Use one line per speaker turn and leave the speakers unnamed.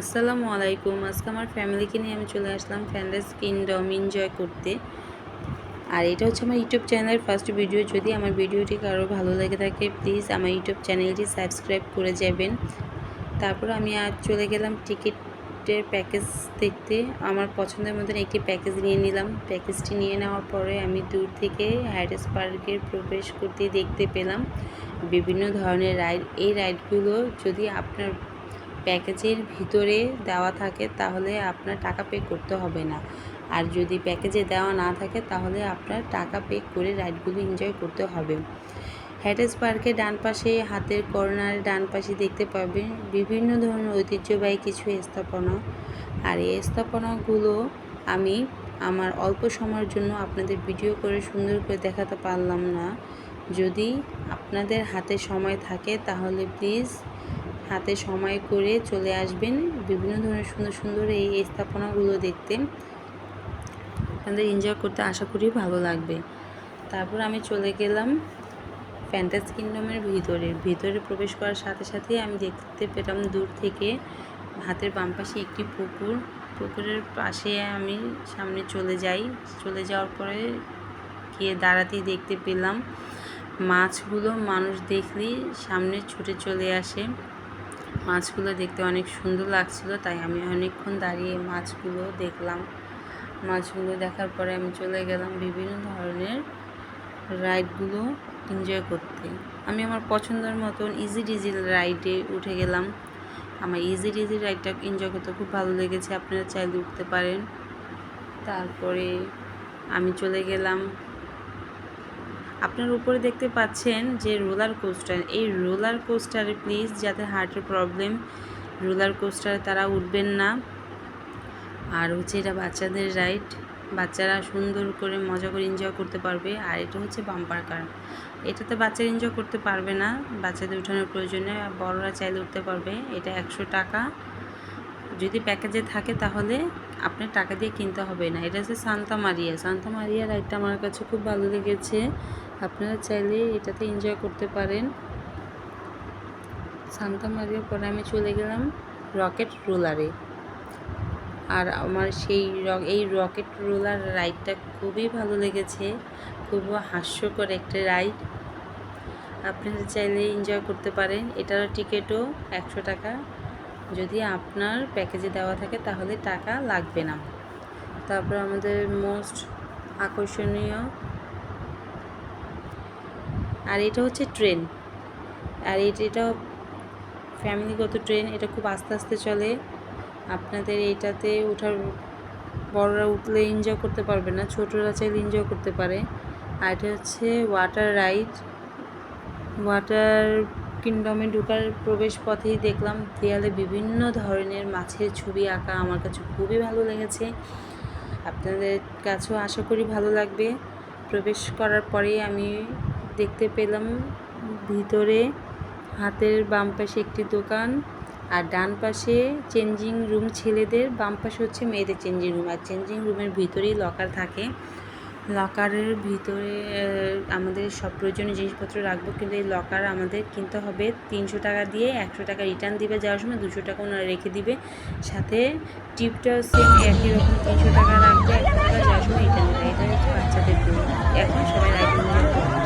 আসসালামু আলাইকুম। আজকে আমার ফ্যামিলিকে নিয়ে আমি চলে আসলাম ফ্যান্টাস কিংডম এনজয় করতে। আর এটা হচ্ছে আমার ইউটিউব চ্যানেলের ফার্স্ট ভিডিও। যদি আমার ভিডিওটি কারো ভালো লেগে থাকে প্লিজ আমার ইউটিউব চ্যানেলটি সাবস্ক্রাইব করে যাবেন। তারপর আমি আজ চলে গেলাম টিকিটের প্যাকেজ দেখতে। আমার পছন্দের মতন একটি প্যাকেজ নিয়ে নিলাম। প্যাকেজটি নিয়ে নেওয়ার পরে আমি দূর থেকে হ্যাডেস পার্কে প্রবেশ করতে দেখতে পেলাম বিভিন্ন ধরনের রাইড। এই রাইডগুলো যদি আপনার প্যাকেজের ভিতরে দেওয়া থাকে তাহলে আপনার টাকা পে করতে হবে না, আর যদি প্যাকেজে দেওয়া না থাকে তাহলে আপনার টাকা পে করে রাইডগুলো এনজয় করতে হবে। হ্যাডেস পার্কে ডান পাশে হাতের কর্নারে ডান পাশে দেখতে পাবেন বিভিন্ন ধরনের ঐতিহ্যবাহী কিছু স্থাপনা। আর এই স্থাপনাগুলো আমি আমার অল্প সময়ের জন্য আপনাদের ভিডিও করে সুন্দর করে দেখাতে পারলাম না। যদি আপনাদের হাতে সময় থাকে তাহলে প্লিজ হাতে সময় করে চলে আসবেন বিভিন্ন ধরনের সুন্দর সুন্দর এই স্থাপনাগুলো দেখতে। আপনাদের এনজয় করতে আশা করি ভালো লাগবে। তারপর আমি চলে গেলাম ফ্যান্টাস কিংডমের ভিতরে প্রবেশ করার সাথে সাথেই আমি দেখতে পেলাম দূর থেকে হাতের বাম পাশে একটি পুকুরের পাশে আমি সামনে চলে যাওয়ার পরে গিয়ে দাঁড়াতেই দেখতে পেলাম মাছগুলো মানুষ দেখলেই সামনে ছুটে চলে আসে। মাছগুলো দেখতে অনেক সুন্দর লাগছিল, তাই আমি অনেকক্ষণ দাঁড়িয়ে মাছগুলো দেখলাম। মাছগুলো দেখার পরে আমি চলে গেলাম বিভিন্ন ধরনের রাইডগুলো এনজয় করতে। আমি আমার পছন্দের মতন ইজি ডিজি রাইডে উঠে গেলাম। আমার ইজি ডিজি রাইডটা এনজয় করতে খুব ভালো লেগেছে, আপনারা চাইলে উঠতে পারেন। তারপরে আমি চলে গেলাম, আপনার উপরে দেখতে পাচ্ছেন যে রোলার কোস্টার। এই রোলার কোস্টারে প্লিজ যাদের হার্টের প্রবলেম রোলার কোস্টারে তারা উঠবেন না। আর হচ্ছে এটা বাচ্চাদের রাইড, বাচ্চারা সুন্দর করে মজা করে এনজয় করতে পারবে। আর এটা হচ্ছে বাম্পার কার, এটাতে বাচ্চারা এনজয় করতে পারবে না, বাচ্চাদের উঠানোর প্রয়োজনে বড়রা চাইলে উঠতে পারবে। এটা 100 টাকা, যদি প্যাকেজে থাকে তাহলে আপনার টাকা দিয়ে কিনতে হবে না। এটা হচ্ছে সান্তা মারিয়া রাইডটা আমার কাছে খুব ভালো লেগেছে, আপনারা চাইলে এটাতে এনজয় করতে পারেন। সান্তা মারিয়ার পরে আমি চলে গেলাম রকেট রোলারে। আর আমার এই রকেট রোলার রাইডটা খুবই ভালো লেগেছে, খুব হাস্যকর একটা রাইড, আপনারা চাইলে এনজয় করতে পারেন। এটার টিকিটও 100 টাকা, যদি আপনার প্যাকেজে দেওয়া থাকে তাহলে টাকা লাগবে না। তারপর আমাদের মোস্ট আকর্ষণীয়, আর এটা হচ্ছে ট্রেন, আর এটা ফ্যামিলিগত ট্রেন। এটা খুব আস্তে আস্তে চলে, আপনাদের এইটাতে ওঠার বড়রা উঠলে এনজয় করতে পারবে না, ছোটরা চাইলে এনজয় করতে পারে। আর এটা হচ্ছে ওয়াটার কিংডমে ঢোকার প্রবেশ পথেই দেখলাম দেয়ালে বিভিন্ন ধরনের মাছের ছবি আঁকা, আমার কাছে খুবই ভালো লেগেছে, আপনাদের কাছেও আশা করি ভালো লাগবে। প্রবেশ করার পরেই আমি দেখতে পেলাম ভিতরে হাতের বাম পাশে একটি দোকান, আর ডান পাশে চেঞ্জিং রুম ছেলেদের, বাম পাশে হচ্ছে মেয়েদের চেঞ্জিং রুম। আর চেঞ্জিং রুমের ভিতরেই লকার থাকে, লকারের ভিতরে আমাদের সব প্রয়োজনীয় জিনিসপত্র রাখবো, কিন্তু এই লকার আমাদের কিনতে হবে 300 টাকা দিয়ে। 100 টাকা রিটার্ন দিবে যাওয়ার সময়, 200 টাকা ওনারা রেখে দিবে, সাথে টিপটা সেম একই রকম 300 টাকা রাখবে, 100 টাকা যাওয়ার সময় রিটার্ন দেবে। এটা হচ্ছে বাচ্চাদের রুম। এখন সবাই রাইড এনজয় করবে।